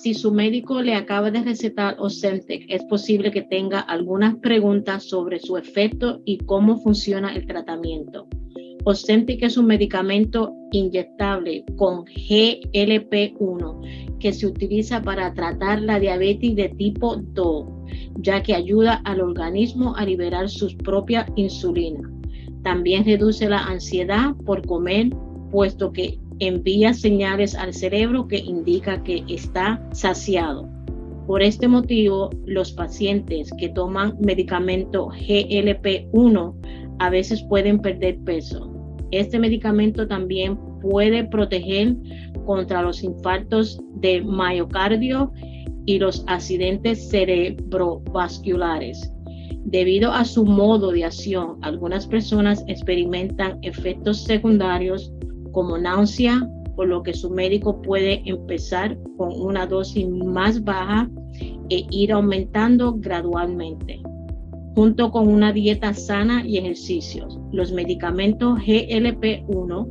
Si su médico le acaba de recetar Ozempic, es posible que tenga algunas preguntas sobre su efecto y cómo funciona el tratamiento. Ozempic es un medicamento inyectable con GLP-1 que se utiliza para tratar la diabetes de tipo 2, ya que ayuda al organismo a liberar su propia insulina. También reduce la ansiedad por comer, puesto que envía señales al cerebro que indica que está saciado. Por este motivo, los pacientes que toman medicamento GLP-1 a veces pueden perder peso. Este medicamento también puede proteger contra los infartos de miocardio y los accidentes cerebrovasculares. Debido a su modo de acción, algunas personas experimentan efectos secundarios como náusea, por lo que su médico puede empezar con una dosis más baja e ir aumentando gradualmente. Junto con una dieta sana y ejercicios, los medicamentos GLP-1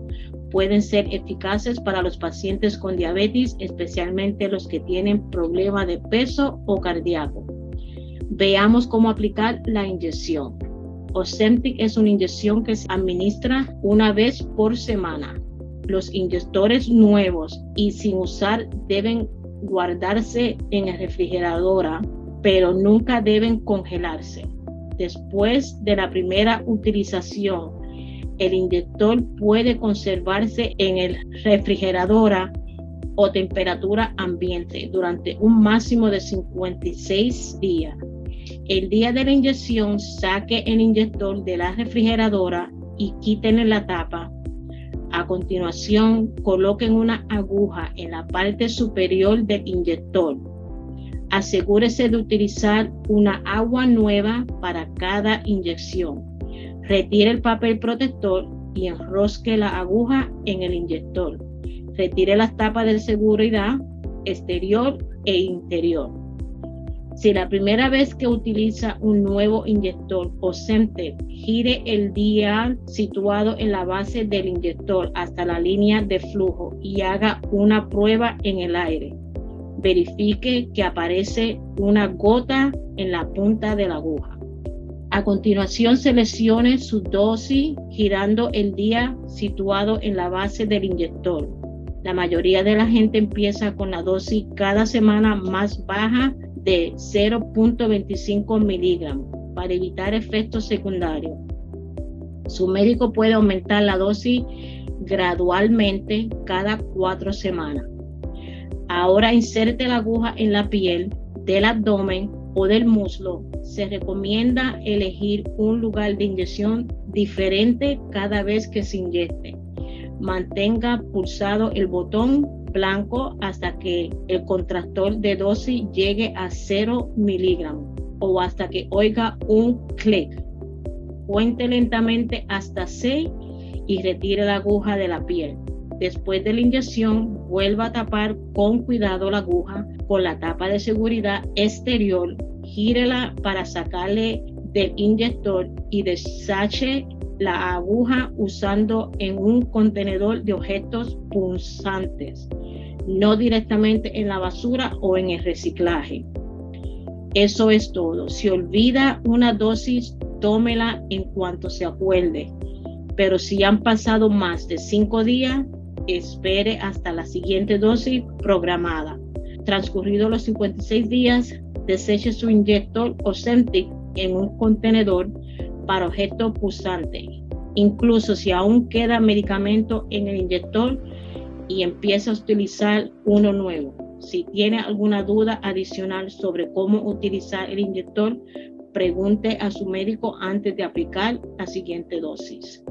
pueden ser eficaces para los pacientes con diabetes, especialmente los que tienen problemas de peso o cardíaco. Veamos cómo aplicar la inyección. Ozempic es una inyección que se administra una vez por semana. Los inyectores nuevos y sin usar deben guardarse en el refrigerador, pero nunca deben congelarse. Después de la primera utilización, el inyector puede conservarse en el refrigerador o temperatura ambiente durante un máximo de 56 días. El día de la inyección, saque el inyector de la refrigeradora y quítenle la tapa. A continuación, coloquen una aguja en la parte superior del inyector. Asegúrese de utilizar una agua nueva para cada inyección. Retire el papel protector y enrosque la aguja en el inyector. Retire las tapas de seguridad exterior e interior. Si la primera vez que utiliza un nuevo inyector Ozempic, gire el dial situado en la base del inyector hasta la línea de flujo y haga una prueba en el aire. Verifique que aparece una gota en la punta de la aguja. A continuación, seleccione su dosis girando el dial situado en la base del inyector. La mayoría de la gente empieza con la dosis cada semana más baja de 0.25 miligramos para evitar efectos secundarios. Su médico puede aumentar la dosis gradualmente cada 4 semanas. Ahora inserte la aguja en la piel del abdomen o del muslo. Se recomienda elegir un lugar de inyección diferente cada vez que se inyecte. Mantenga pulsado el botón blanco hasta que el contractor de dosis llegue a 0 miligramos o hasta que oiga un clic. Cuente lentamente hasta 6 y retire la aguja de la piel. Después de la inyección, vuelva a tapar con cuidado la aguja con la tapa de seguridad exterior. Gírela para sacarle del inyector y desache la aguja usando en un contenedor de objetos punzantes, no directamente en la basura o en el reciclaje. Eso es todo. Si olvida una dosis, tómela en cuanto se acuerde. Pero si han pasado más de 5 días, espere hasta la siguiente dosis programada. Transcurridos los 56 días, deseche su inyector Ozempic en un contenedor para objetos punzantes. Incluso si aún queda medicamento en el inyector y empieza a utilizar uno nuevo. Si tiene alguna duda adicional sobre cómo utilizar el inyector, pregunte a su médico antes de aplicar la siguiente dosis.